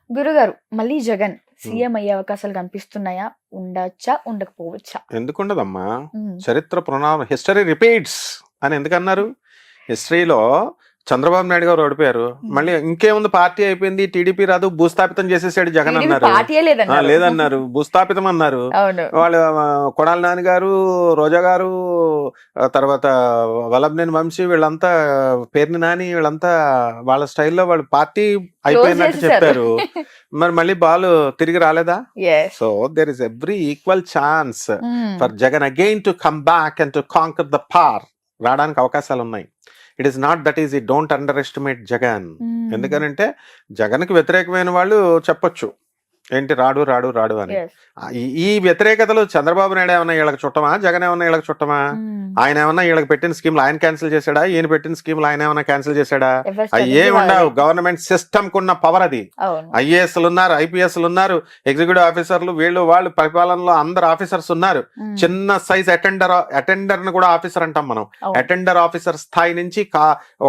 గురుగారు మళ్ళీ జగన్ సీఎం అయ్యే అవకాశాలు కనిపిస్తున్నాయా? ఉండొచ్చా? ఉండకపోవచ్చా? ఎందుకుండదమ్మా? ఉమ్, చరిత్ర హిస్టరీ రిపీట్స్ అని ఎందుకన్నారు? హిస్టరీలో చంద్రబాబు నాయుడు గారు ఓడిపోయారు, మళ్ళీ ఇంకేముంది, పార్టీ అయిపోయింది, టీడీపీ రాదు, భూస్థాపితం చేసేసాడు జగన్ టీడీపీ అన్నారు. పార్టీయే లేదన్నారు. లేదన్నారు, భూస్థాపితం అన్నారు. అవును. వాళ్ళు కొడాలి నాని గారు, రోజా గారు, తర్వాత వల్లభనేని వంశీ, వీళ్ళంతా పేర్ని నాని, వీళ్ళంతా వాళ్ళ స్టైల్లో వాళ్ళు పార్టీ అయిపోయినట్టు చెప్పారు. మరి మళ్ళీ బాల్ తిరిగి రాలేదా? Yes. So there is every equal chance um, for Jagan again to come back and to conquer the power. రావడానికి అవకాశాలు ఉన్నాయి. It is not that is ఈ డోంట్ అండర్ ఎస్టిమేట్ జగన్. ఉమ్, ఎందుకనంటే జగన్కి వ్యతిరేకమైన వాళ్ళు చెప్పొచ్చు ఏంటి రాడు రాడు రాడు అని. yes. ఈ వ్యతిరేకతలు చంద్రబాబు నాయుడు ఏమన్నా వీళ్ళకి చుట్టమా? జగన్ ఏమన్నా వీళ్ళకి చుట్టమా? ఉమ్, ఆయన ఏమన్నా వీళ్ళకి పెట్టిన స్కీమ్లు ఆయన క్యాన్సిల్ చేశాడా? ఈయన పెట్టిన స్కీమ్లు ఆయన ఏమన్నా క్యాన్సిల్ చేశాడా? ఎవరి అవి strategy ఏముండవు. వాళ్ళది. గవర్నమెంట్ సిస్టమ్ కున్న పవర్ అది. అవును. ఐఏఎస్లు ఉన్నారు, ఐపీఎస్లు ఉన్నారు, ఎగ్జిక్యూటివ్ ఆఫీసర్లు, వీళ్ళు వాళ్ళు పరిపాలనలో అందరు ఆఫీసర్స్ ఉన్నారు. ఉమ్, చిన్న సైజ్ అటెండర్ ని కూడా ఆఫీసర్ అంటాం మనం. అవును. అటెండర్ ఆఫీసర్ స్థాయి నుంచి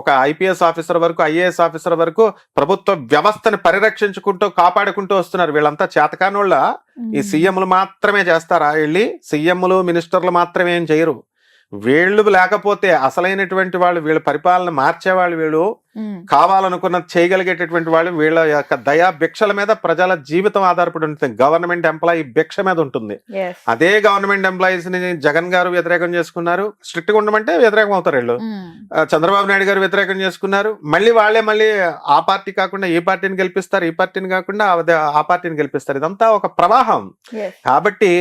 ఒక ఐపీఎస్ ఆఫీసర్ వరకు, ఐఏఎస్ ఆఫీసర్ వరకు ప్రభుత్వ వ్యవస్థని పరిరక్షించుకుంటూ కాపాడుకుంటూ వస్తున్నారు. వీళ్ళంతా చేతకానోళ్ళ. ఈ ఉమ్, సీఎంలు మాత్రమే చేస్తారా? వెళ్ళి సీఎంలు మినిస్టర్లు మాత్రమే ఏం చేయరు. వీళ్ళు లేకపోతే అసలైనటువంటి వాళ్ళు, వీళ్ళ పరిపాలన మార్చేవాళ్ళు, వీళ్ళు ఉమ్, కావాలనుకున్నది చేయగలిగేటటువంటి వాళ్ళు, వీళ్ళ యొక్క దయా భిక్షల మీద ప్రజల జీవితం ఆధారపడి ఉంటుంది. గవర్నమెంట్ ఎంప్లాయీ భిక్ష మీద ఉంటుంది. yes. అదే గవర్నమెంట్ ఎంప్లాయీస్ ని జగన్ గారు వ్యతిరేకం చేసుకున్నారు. స్ట్రిక్ట్ గా ఉండమంటే వ్యతిరేకం అవుతారు వీళ్ళు. ఉమ్, చంద్రబాబు నాయుడు గారు వ్యతిరేకం చేసుకున్నారు. మళ్ళీ ఆ పార్టీ కాకుండా ఈ పార్టీని గెలిపిస్తారు, ఈ పార్టీని కాకుండా ఆ పార్టీని గెలిపిస్తారు. ఇదంతా ఒక ప్రవాహం. yes. కాబట్టి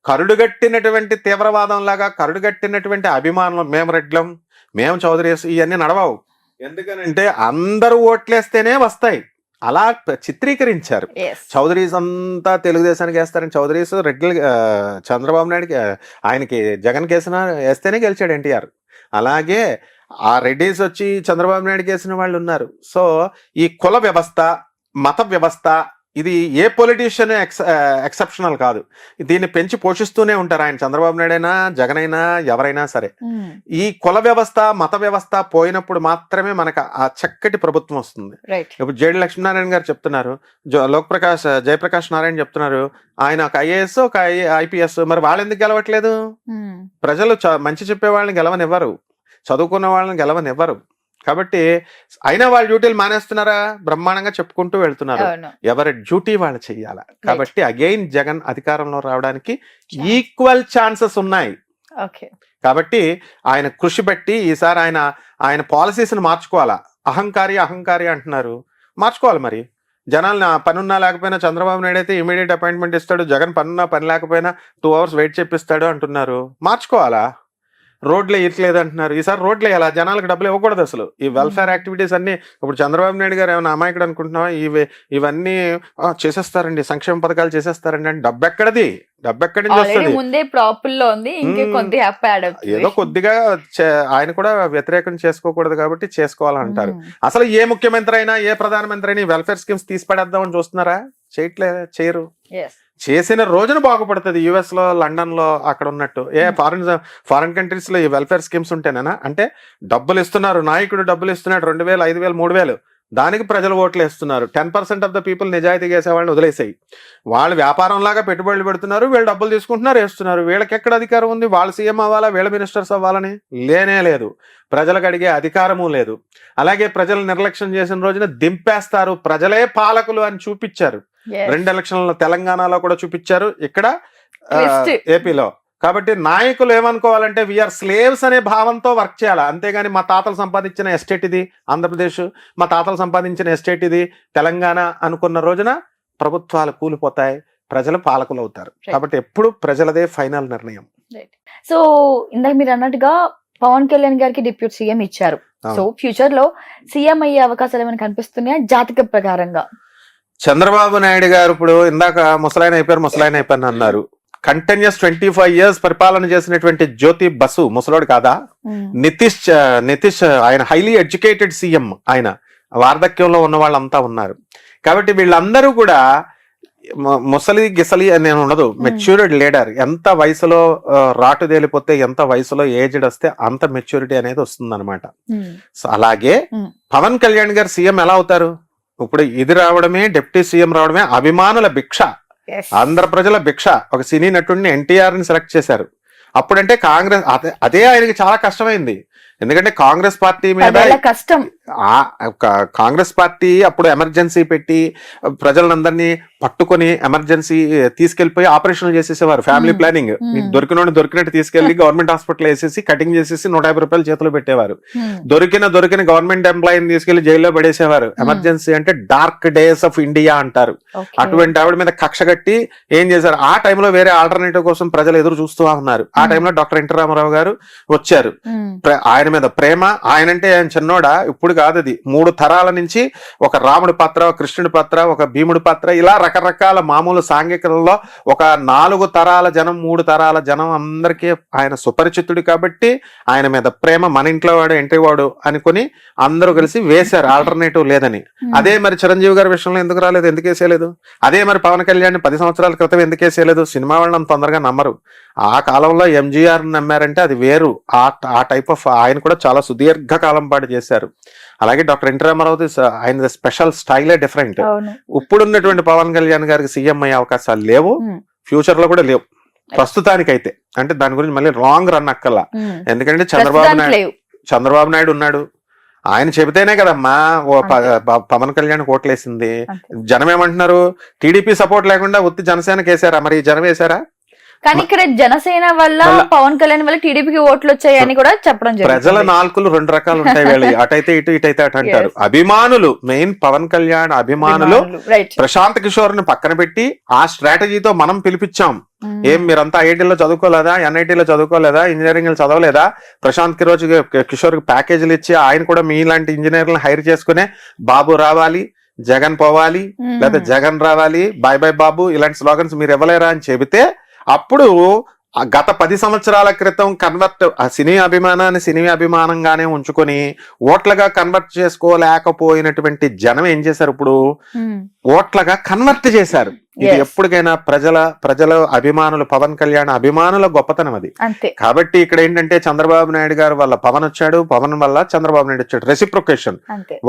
కరుడుగట్టినటువంటి తీవ్రవాదం లాగా, కరుడుగట్టినటువంటి అభిమానులు, మేము రెడ్లం, మేము చౌదరీస్, ఇవన్నీ నడవవు. ఎందుకనంటే అందరూ ఓట్లేస్తేనే వస్తాయి. అలా చిత్రీకరించారు. Yes. చౌదరీస్ అంతా తెలుగుదేశానికి వేస్తారని, చౌదరీస్ రెడ్లు చంద్రబాబు నాయుడుకి, ఆయనకి జగన్ వేస్తేనే గెలిచాడు ఎన్టీఆర్. అలాగే ఆ రెడ్డిస్ వచ్చి చంద్రబాబు నాయుడుకి వేసిన వాళ్ళు ఉన్నారు. సో ఈ కుల వ్యవస్థ, మత వ్యవస్థ, ఇది ఏ పొలిటీషియన్ ఎక్సెప్షనల్ కాదు. దీన్ని పెంచి పోషిస్తూనే ఉంటారు ఆయన. చంద్రబాబు నాయుడు అయినా, జగన్ అయినా, ఎవరైనా సరే. ఉమ్, ఈ కుల వ్యవస్థ, మత వ్యవస్థ పోయినప్పుడు మాత్రమే మనకు ఆ చక్కటి ప్రభుత్వం వస్తుంది. right. ఇప్పుడు జేడి లక్ష్మీనారాయణ గారు చెప్తున్నారు, జయప్రకాష్ నారాయణ చెప్తున్నారు, ఆయన ఒక ఐఏఎస్, ఒక ఐపీఎస్. మరి వాళ్ళు ఎందుకు గెలవట్లేదు? ఉమ్, ప్రజలు మంచి చెప్పే వాళ్ళని గెలవనివ్వరు, చదువుకున్న వాళ్ళని గెలవనివ్వరు. కాబట్టి అయినా వాళ్ళ డ్యూటీలు మానేస్తున్నారా? బ్రహ్మాండంగా చెప్పుకుంటూ వెళ్తున్నారు. అవును. ఎవరి డ్యూటీ వాళ్ళు చెయ్యాలి. కాబట్టి అగైన్ జగన్ అధికారంలో రావడానికి ఈక్వల్ ఛాన్సెస్ ఉన్నాయి. ఓకే. కాబట్టి ఆయన కృషి బట్టి ఈసారి ఆయన పాలసీస్ని మార్చుకోవాలా. అహంకారి అంటున్నారు, మార్చుకోవాలి. మరి జనాలు పనున్నా లేకపోయినా చంద్రబాబు నాయుడు అయితే ఇమీడియట్ అపాయింట్మెంట్ ఇస్తాడు, జగన్ పనున్నా పని లేకపోయినా 2 hours వెయిట్ చేపిస్తాడు అంటున్నారు. మార్చుకోవాలా? రోడ్లు వేయట్లేదు అంటున్నారు. ఈసారి రోడ్లు వేయాలా? జనాలకు డబ్బులు ఇవ్వకూడదు అసలు. ఈ వెల్ఫేర్ యాక్టివిటీస్ అన్ని ఇప్పుడు చంద్రబాబు నాయుడు గారు ఏమైనా అమాయకుడు అనుకుంటున్నావా? ఇవన్నీ చేసేస్తారండి, సంక్షేమ పథకాలు చేసేస్తారండి అంటే డబ్బు ఎక్కడిది? డబ్బు ఎక్కడి నుంచి ఆల్రెడీ వస్తుంది? ముందే ప్రాపుల్ లో ఉంది, ఇంకే కొద్ది యాప్ యాడ్ అవుతుంది. ఏదో కొద్దిగా ఆయన కూడా వ్యతిరేకం చేసుకోకూడదు కాబట్టి చేసుకోవాలంటారు. ఉమ్, అసలు ఏ ముఖ్యమంత్రి అయినా, ఏ ప్రధానమంత్రి అయినా వెల్ఫేర్ స్కీమ్స్ తీసి పడేద్దామని చూస్తున్నారా? చేయరు. yes. చేసిన రోజున బాగుపడుతుంది. యుఎస్ లో, లండన్ లో అక్కడ ఉన్నట్టు. ఫారిన్ కంట్రీస్ లో ఈ వెల్ఫేర్ స్కీమ్స్ ఉంటేనేనా? అంటే డబ్బులు ఇస్తున్నారు, నాయకుడు డబ్బులు ఇస్తున్నాడు, 2000, 5000, 3000, దానికి ప్రజలు ఓట్లు వేస్తున్నారు. 10% ఆఫ్ ద పీపుల్ నిజాయితీగా వేసే వాళ్ళని వదిలేసాయి. వాళ్ళు వ్యాపారం లాగా పెట్టుబడులు పెడుతున్నారు, వీళ్ళు డబ్బులు తీసుకుంటున్నారు, వేస్తున్నారు. వీళ్ళకి ఎక్కడ అధికారం ఉంది? వాళ్ళు సీఎం అవ్వాలా, వీళ్ళ మినిస్టర్స్ అవ్వాలని లేనే లేదు. ప్రజలకు అడిగే అధికారము లేదు. అలాగే ప్రజలు నిర్లక్ష్యం చేసిన రోజున దింపేస్తారు. ప్రజలే పాలకులు అని చూపించారు. Yes. 2 ఎలక్షన్లలో తెలంగాణలో కూడా చూపించారు, ఇక్కడ Twist. ఏపీలో. కాబట్టి నాయకులు ఏమనుకోవాలంటే వీఆర్ స్లేవ్స్ అనే భావంతో వర్క్ చేయాలి. అంతేగాని మా తాతలు సంపాదించిన ఎస్టేట్ ఇది ఆంధ్రప్రదేశ్, మా తాతలు సంపాదించిన ఎస్టేట్ ఇది తెలంగాణ అనుకున్న రోజున ప్రభుత్వాలు కూలిపోతాయి, ప్రజలు పాలకులు అవుతారు. కాబట్టి ఎప్పుడు ప్రజలదే ఫైనల్ నిర్ణయం. సో ఇందాక మీరు అన్నట్టుగా పవన్ కళ్యాణ్ గారికి డిప్యూటీ సీఎం ఇచ్చారు. సో ఫ్యూచర్ లో సీఎం అయ్యే అవకాశాలు ఏమైనా కనిపిస్తున్నాయా జాతక ప్రకారంగా? చంద్రబాబు నాయుడు గారు ఇప్పుడు ఇందాక ముసలాయన అయిపోయారు అన్నారు. కంటిన్యూస్ 25 years పరిపాలన చేసినటువంటి జ్యోతి బసు ముసలోడు కాదా? నితీష్ ఆయన హైలీ ఎడ్యుకేటెడ్ సీఎం. ఆయన వార్ధక్యంలో ఉన్న వాళ్ళంతా ఉన్నారు. కాబట్టి వీళ్ళందరూ కూడా ముసలి గిసలి అని ఉండదు, మెచ్యూర్డ్ లీడర్. ఎంత వయసులో రాటు తేలిపోతే, ఎంత వయసులో ఏజ్డ్ వస్తే అంత మెచ్యూరిటీ అనేది వస్తుంది అనమాట. సో అలాగే పవన్ కళ్యాణ్ గారు సీఎం ఎలా అవుతారు? ఇప్పుడు ఇది రావడమే, డిప్యూటీ సీఎం రావడమే అభిమానుల భిక్ష, ఆంధ్ర ప్రజల భిక్ష. ఒక సినీ నటుడిని ఎన్టీఆర్ ని సెలెక్ట్ చేశారు. అప్పుడంటే కాంగ్రెస్ అదే ఆయనకి చాలా కష్టమైంది. ఎందుకంటే కాంగ్రెస్ పార్టీ మీద కష్టం, కాంగ్రెస్ పార్టీ అప్పుడు ఎమర్జెన్సీ పెట్టి ప్రజలందరినీ పట్టుకొని ఎమర్జెన్సీ తీసుకెళ్లిపోయి ఆపరేషన్లు చేసేసేవారు. ఫ్యామిలీ ప్లానింగ్, దొరికినట్టు తీసుకెళ్లి గవర్నమెంట్ హాస్పిటల్ వేసేసి కటింగ్ చేసేసి 150 రూపాయలు చేతిలో పెట్టేవారు. దొరికిన గవర్నమెంట్ ఎంప్లాయీని తీసుకెళ్లి జైల్లో పడేసేవారు. ఎమర్జెన్సీ అంటే డార్క్ డేస్ ఆఫ్ ఇండియా అంటారు. అటువంటి ఆవిడ మీద కక్ష కట్టి ఏం చేశారు, ఆ టైంలో వేరే ఆల్టర్నేటివ్ కోసం ప్రజలు ఎదురు చూస్తూ ఉన్నారు. ఆ టైంలో డాక్టర్ ఎన్టీ రామారావు గారు వచ్చారు. ఆయన మీద ప్రేమ, ఆయనంటే ఆయన చిన్నోడా, ఇప్పుడు కాదు అది 3 తరాల నుంచి ఒక రాముడి పాత్ర, ఒక కృష్ణుడి పాత్ర, ఒక భీముడి పాత్ర, ఇలా రకరకాల మామూలు సాంఘికలలో ఒక 4 తరాల జనం, 3 తరాల జనం అందరికీ ఆయన సుపరిచితుడు కాబట్టి ఆయన మీద ప్రేమ. మన ఇంట్లో వాడు ఎంట్రీ వాడు అనుకుని అందరూ కలిసి వేశారు, ఆల్టర్నేటివ్ లేదని. అదే మరి చిరంజీవి గారి విషయంలో ఎందుకు రాలేదు, ఎందుకు వేసేయలేదు? అదే మరి పవన్ కళ్యాణ్ 10 సంవత్సరాల క్రితం ఎందుకు వేసేయలేదు? సినిమా వాళ్ళని అంత తొందరగా నమ్మరు. ఆ కాలంలో ఎంజీఆర్ నమ్మారంటే అది వేరు. ఆ టైప్ ఆఫ్ ఆయన కూడా చాలా సుదీర్ఘ కాలం పాటు చేశారు. అలాగే డాక్టర్ ఎన్టీ రామారావు ఆయన స్పెషల్ స్టైలే డిఫరెంట్. ఇప్పుడున్నటువంటి పవన్ కళ్యాణ్ గారికి సీఎం అయ్యే అవకాశాలు లేవు, ఫ్యూచర్ లో కూడా లేవు ప్రస్తుతానికైతే. అంటే దాని గురించి మళ్ళీ రాంగ్ రన్ అక్కల్లా. ఎందుకంటే చంద్రబాబు నాయుడు ఉన్నాడు, ఆయన చెబితేనే కదమ్మా పవన్ కళ్యాణ్ ఓట్లేసింది. జనం ఏమంటున్నారు, టీడీపీ సపోర్ట్ లేకుండా ఉత్తి జనసేనకి వేసారా? మరి జనం వేసారా? కానీ ఇక్కడ జనసేన వల్ల పవన్ కళ్యాణ్ వల్ల టీడీపీకి ఓట్లు వచ్చాయని కూడా చెప్పడం జరిగింది. ప్రజల నాలుకలు 2 రకాలు ఉంటాయి, వీళ్ళు అటైతే ఇటు, ఇటైతే అటు అంటారు. అభిమానులు, మెయిన్ పవన్ కళ్యాణ్ అభిమానులు ప్రశాంత్ కిషోర్ ని పక్కన పెట్టి ఆ స్ట్రాటజీతో మనం పిలిపించాం. ఏం మీరంతా ఐఐటీలో చదువుకోలేదా, ఎన్ఐటీలో చదువుకోలేదా, ఇంజనీరింగ్ చదవలేదా? ప్రశాంత్ కిషోర్ కి ప్యాకేజీలు ఇచ్చి ఆయన కూడా మీలాంటి ఇంజనీర్లను హైర్ చేసుకునే బాబు రావాలి, జగన్ పోవాలి, లేదా జగన్ రావాలి, బాయ్ బాయ్ బాబు, ఇలాంటి స్లోగన్స్ మీరు ఇవ్వలేరా అని చెబితే అప్పుడు గత 10 సంవత్సరాల క్రితం కన్వర్ట్ సినీ అభిమానాన్ని సినీ అభిమానంగానే ఉంచుకొని ఓట్లుగా కన్వర్ట్ చేసుకోలేకపోయినటువంటి జనం ఏం చేశారు, ఇప్పుడు ఓట్లుగా కన్వర్ట్ చేశారు. ఇది ఎప్పటికైనా ప్రజల అభిమానులు, పవన్ కళ్యాణ్ అభిమానుల గొప్పతనం అది. కాబట్టి ఇక్కడ ఏంటంటే చంద్రబాబు నాయుడు గారు వల్ల పవన్ వచ్చాడు, పవన్ వల్ల చంద్రబాబు నాయుడు వచ్చాడు. రెసిప్రొకేషన్.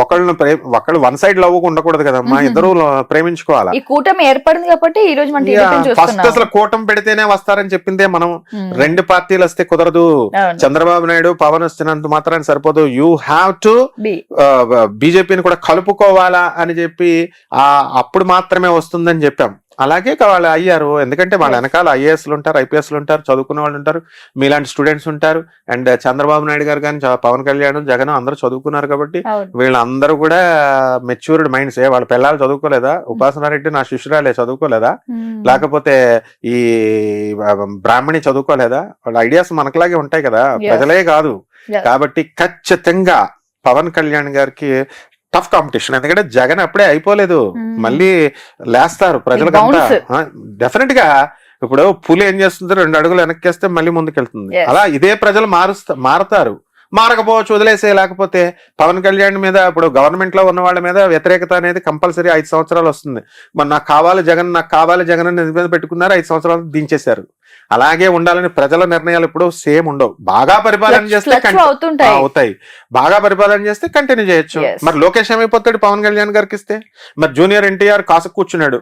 ఒకళ్ళు వన్ సైడ్ లవ్ ఉండకూడదు కదమ్మా, ఇద్దరు ప్రేమించుకోవాలా. ఈ కూటమి ఏర్పడింది కాబట్టి ఈ రోజు ఫస్ట్ అసలు కూటమి పెడితేనే వస్తారని చెప్పిందే మనం. 2 పార్టీలు వస్తే కుదరదు. చంద్రబాబు నాయుడు పవన్ వస్తున్నంత మాత్రాన్ని సరిపోదు, యూ హ్యావ్ టు బీజేపీని కూడా కలుపుకోవాలా అని చెప్పి అప్పుడు మాత్రమే వస్తుందని చెప్పాం. అలాగే వాళ్ళు అయ్యారు. ఎందుకంటే వాళ్ళ వెనకాల ఐఏఎస్లు ఉంటారు, ఐపీఎస్లు ఉంటారు, చదువుకునే వాళ్ళు ఉంటారు, మీలాంటి స్టూడెంట్స్ ఉంటారు. అండ్ చంద్రబాబు నాయుడు గారు కానీ పవన్ కళ్యాణ్, జగన్ అందరూ చదువుకున్నారు కాబట్టి వీళ్ళందరూ కూడా మెచ్యూర్డ్ మైండ్స్. వాళ్ళ పిల్లలు చదువుకోలేదా? ఉపాసనారెడ్డి నా శిష్యురాలే చదువుకోలేదా? లేకపోతే ఈ బ్రాహ్మణి చదువుకోలేదా? వాళ్ళ ఐడియాస్ మనకులాగే ఉంటాయి కదా, ప్రజలే కాదు. కాబట్టి ఖచ్చితంగా పవన్ కళ్యాణ్ గారికి టఫ్ కాంపిటీషన్. ఎందుకంటే జగన్ అప్పుడే అయిపోలేదు, మళ్ళీ లేస్తారు ప్రజలకంతా డెఫినెట్ గా. ఇప్పుడు పులి ఏం చేస్తుంది, 2 అడుగులు వెనక్కేస్తే మళ్ళీ ముందుకెళ్తుంది. అలా ఇదే ప్రజలు మారుతారు. మారకపోవచ్చు, వదిలేసే. లేకపోతే పవన్ కళ్యాణ్ మీద ఇప్పుడు గవర్నమెంట్ లో ఉన్న వాళ్ళ మీద వ్యతిరేకత అనేది కంపల్సరీ 5 సంవత్సరాలు వస్తుంది. మరి నాకు కావాలి జగన్ అని మీద పెట్టుకున్నారు, 5 సంవత్సరాలు దించేశారు. అలాగే ఉండాలని ప్రజల నిర్ణయాలు ఇప్పుడు సేమ్ ఉండవు. బాగా పరిపాలన చేస్తే అవుతాయి, బాగా పరిపాలన చేస్తే కంటిన్యూ చేయొచ్చు. మరి లోకేష్ ఏమైపోతాడు పవన్ కళ్యాణ్ గారికి ఇస్తే? మరి జూనియర్ ఎన్టీఆర్ కాసు కూర్చున్నాడు,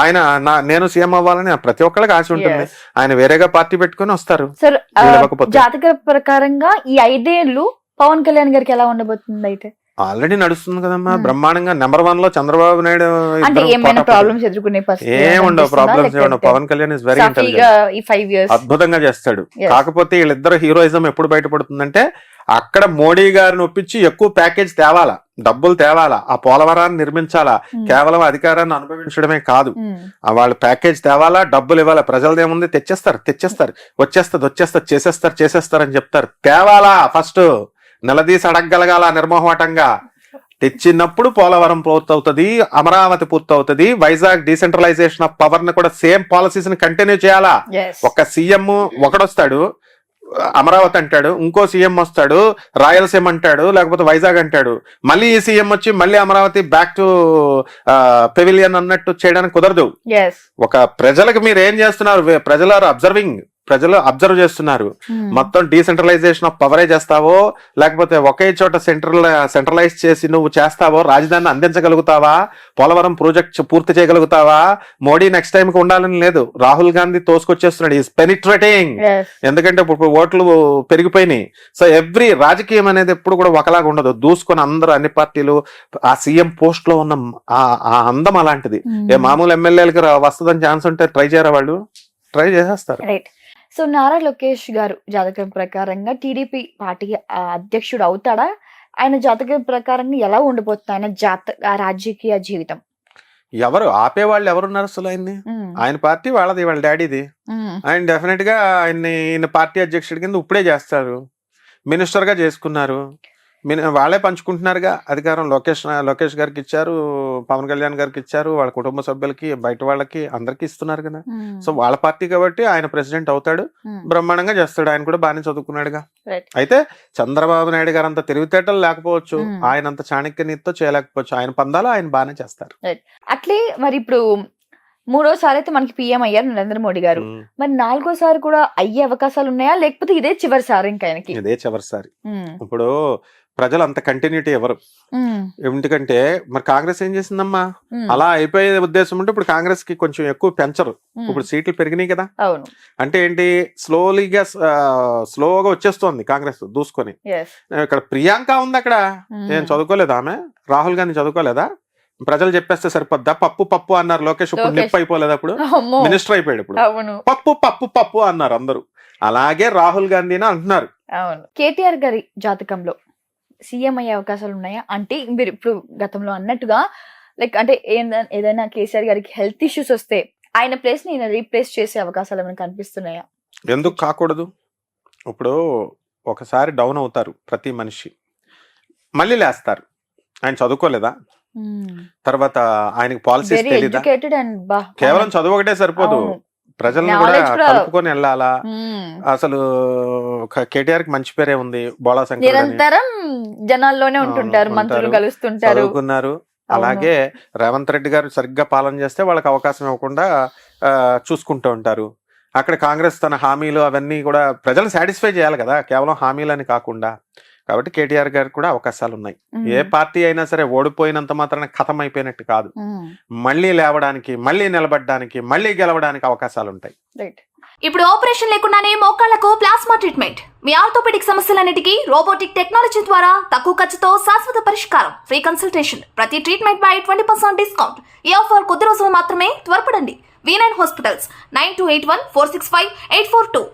ఆయన నేను సీఎం అవ్వాలని ప్రతి ఒక్కళ్ళకి ఆశ ఉంటుంది. ఆయన వేరేగా పార్టీ పెట్టుకుని వస్తారు. జాతక ప్రకారంగా ఈ 5 ఏళ్ళు పవన్ కళ్యాణ్ గారికి ఎలా ఉండబోతుంది? అయితే ఆల్రెడీ నడుస్తుంది కదమ్మా బ్రహ్మాండంగా. నెంబర్ 1 లో చంద్రబాబు నాయుడు. ఏముండవు problems. Pawan Kalyan is very intelligent, అద్భుతంగా చేస్తాడు. కాకపోతే వీళ్ళిద్దరు హీరోయిజం ఎప్పుడు బయటపడుతుందంటే అక్కడ మోడీ గారిని ఒప్పించి ఎక్కువ ప్యాకేజ్ తేవాలా, డబ్బులు తేవాలా, ఆ పోలవరాన్ని నిర్మించాలా. కేవలం అధికారాన్ని అనుభవించడమే కాదు, వాళ్ళు ప్యాకేజ్ తేవాలా, డబ్బులు ఇవ్వాలా. ప్రజలదేముంది, తెచ్చేస్తారు, చేసేస్తారు అని చెప్తారు. తేవాలా, ఫస్ట్ నిలదీసి అడగగలగాల నిర్మోహమాటంగా. తెచ్చినప్పుడు పోలవరం పూర్తవుతుంది, అమరావతి పూర్తవుతుంది, వైజాగ్ డీసెంట్రలైజేషన్ ఆఫ్ పవర్ ని కూడా సేమ్ పాలసీస్ ని కంటిన్యూ చేయాలా. ఒక సీఎం ఒకడొస్తాడు అమరావతి అంటాడు, ఇంకో సీఎం వస్తాడు రాయలసీమ అంటాడు, లేకపోతే వైజాగ్ అంటాడు, మళ్ళీ ఈ సీఎం వచ్చి మళ్ళీ అమరావతి బ్యాక్ టు పెవిలియన్ అన్నట్టు చేయడానికి కుదరదు. ఒక ప్రజలకు మీరు ఏం చేస్తున్నారు, ప్రజలు ఆర్ అబ్జర్వింగ్. ప్రజలు అబ్జర్వ్ చేస్తున్నారు. Hmm. మొత్తం డీసెంట్రలైజేషన్ ఆఫ్ పవరే చేస్తావో, లేకపోతే ఒకే చోట సెంట్రలైజ్ చేసి నువ్వు చేస్తావో, రాజధానిని అందించగలుగుతావా, పోలవరం ప్రాజెక్ట్ పూర్తి చేయగలుగుతావా? మోడీ నెక్స్ట్ టైం కి ఉండాలని లేదు, రాహుల్ గాంధీ తోసుకొచ్చేస్తున్నాడు, ఈస్ పెనిట్రేటింగ్. Yes. ఎందుకంటే ఇప్పుడు ఓట్లు పెరిగిపోయినాయి. సో ఎవ్రీ రాజకీయం అనేది ఎప్పుడు కూడా ఒకలాగా ఉండదు. దూసుకొని అందరూ అన్ని పార్టీలు ఆ సీఎం పోస్ట్ లో ఉన్న ఆ అందం అలాంటిది. Hmm. ఏ మామూలు ఎమ్మెల్యేలకి వస్తుందని ఛాన్స్ ఉంటే ట్రై చేయరా? వాళ్ళు ట్రై చేసేస్తారు. రైట్. సో నారా లోకేష్ గారు జాతకం ప్రకారంగా టీడీపీ పార్టీ అధ్యక్షుడు అవుతాడా? ఆయన జాతకం ప్రకారంగా ఎలా ఉండిపోతుంది ఆయన రాజకీయ జీవితం? ఎవరు ఆపేవాళ్ళు ఎవరున్నారు అసలు ఆయన్ని? ఉమ్, ఆయన పార్టీ వాళ్ళది, వాళ్ళ డాడీది. ఉమ్, ఆయన డెఫినెట్ గా ఈయన పార్టీ అధ్యక్షుడి కింద ఇప్పుడే చేస్తారు. మినిస్టర్ గా చేసుకున్నారు, వాళ్ళే పంచుకుంటున్నారుగా అధికారం. లోకేష్ గారికి ఇచ్చారు, పవన్ కళ్యాణ్ గారికి ఇచ్చారు, వాళ్ళ కుటుంబ సభ్యులకి, బయట వాళ్ళకి అందరికి ఇస్తున్నారు కదా. ఉమ్, సో వాళ్ళ పార్టీ కాబట్టి ఆయన ప్రెసిడెంట్ అవుతాడు, ఉమ్, బ్రహ్మాండంగా చేస్తాడు. ఆయన కూడా బాగానే చదువుకున్నాడుగా. రైట్. అయితే చంద్రబాబు నాయుడు గారు అంత తెలివితేటలు లేకపోవచ్చు, Hmm. ఆయన అంత చాణక్య నీతితో చేయలేకపోవచ్చు. ఆయన పందాలు ఆయన బాగానే చేస్తారు. అట్లే మరి ఇప్పుడు మూడోసారి అయితే మనకి పిఎం అయ్యారు నరేంద్ర మోడీ గారు. ఉమ్. మరి నాలుగోసారి కూడా అయ్యే అవకాశాలు ఉన్నాయా, లేకపోతే ఇదే చివరిసారి ఇంకా ఆయనకి? ఇదే చివరిసారి. ఉమ్, ఇప్పుడు ప్రజలు అంత కంటిన్యూటీ ఎవరు, ఉమ్, ఎందుకంటే మరి కాంగ్రెస్ ఏం చేసిందమ్మా, ఉమ్, అలా అయిపోయే ఉద్దేశం ఉంటే ఇప్పుడు కాంగ్రెస్ కి కొంచెం ఎక్కువ పెంచరు. ఉమ్, ఇప్పుడు సీట్లు పెరిగినాయి కదా. అవును. అంటే ఏంటి, స్లోగా వచ్చేస్తోంది కాంగ్రెస్ దూసుకొని. Yes. ఇక్కడ ప్రియాంక ఉంది అక్కడ, ఉమ్, ఏం చదువుకోలేదా ఆమె? రాహుల్ గాంధీ చదువుకోలేదా? ప్రజలు చెప్పేస్తే సరిపోద్దా? పప్పు అన్నారు లోకేష్, ఇప్పుడు లోకేష్. నిప్పు అయిపోలేదు, అప్పుడు అమ్మో, మినిస్టర్ అయిపోయాడు. ఇప్పుడు అవును, పప్పు అన్నారు అందరూ. అలాగే రాహుల్ గాంధీని అంటున్నారు. అవును. కేటీఆర్ గారి జాతకంలో సీఎం అయ్యే అవకాశాలు ఉన్నాయా? అంటే మీరు ఇప్పుడు గతంలో అన్నట్టుగా లైక్ అంటే ఏదైనా కేసీఆర్ గారికి హెల్త్ ఇష్యూస్ వస్తే ఆయన ప్లేస్ ని ఈయన రీప్లేస్ చేసే అవకాశాలు ఏమైనా కనిపిస్తున్నాయా? ఎందుకు కాకూడదు? ఇప్పుడు ఒకసారి డౌన్ అవుతారు ప్రతి మనిషి, మళ్ళీ లేస్తారు. ఆయన చదువుకోలేదా? తర్వాత ఆయనకి పాలసీస్ వెరీ తెలీదా? ఎడ్యుకేటెడ్ అండ్ బా కేవలం చదువు ఒకటే సరిపోదు, అవును. ప్రజల్ని కూడా Knowledge కూడా- కలుపుకొని వెళ్ళాలా. మ్మ్. అసలు కేటీఆర్ కి మంచి పేరే ఉంది, బోళా శంకర్ అని. నిరంతరం జనాల్లోనే ఉంటుంటారు, అవును, మంత్రులు ఉంటారు. కలుస్తుంటారు. చదువుకున్నారు. అవును. అలాగే రేవంత్ రెడ్డి గారు సరిగ్గా పాలన చేస్తే వాళ్ళకి అవకాశం ఇవ్వకుండా చూసుకుంటూ ఉంటారు. అక్కడ కాంగ్రెస్ తన హామీలు అవన్నీ కూడా ప్రజలు సాటిస్ఫై చేయాలి కదా, కేవలం హామీలని కాకుండా. కాబట్టి కేటీఆర్ గారికి కూడా అవకాశాలు ఉన్నాయి. మ్మ్. ఏ పార్టీ అయినా సరే ఓడిపోయినంత మాత్రాన ఖతం అయిపోయినట్టు కాదు. మ్మ్. మళ్ళీ లేవడానికి, మళ్ళీ నిలబడడానికి, మళ్ళీ గెలవడానికి అవకాశాలు ఉంటాయి. రైట్. ఇప్పుడు ఆపరేషన్ లేకుండానే మోకాళ్లకు ప్లాస్మా ట్రీట్మెంట్, మీ ఆర్థోపెడిక్ సమస్యలన్నిటికీ రోబోటిక్ టెక్నాలజీ ద్వారా తక్కువ ఖర్చుతో శాశ్వత పరిష్కారం, ఫ్రీ కన్సల్టేషన్, ప్రతి ట్రీట్మెంట్ పై 20% డిస్కౌంట్. ఈ ఆఫర్ కొద్ది రోజులు మాత్రమే, త్వరపడండి. V9 hospitals 9281465842.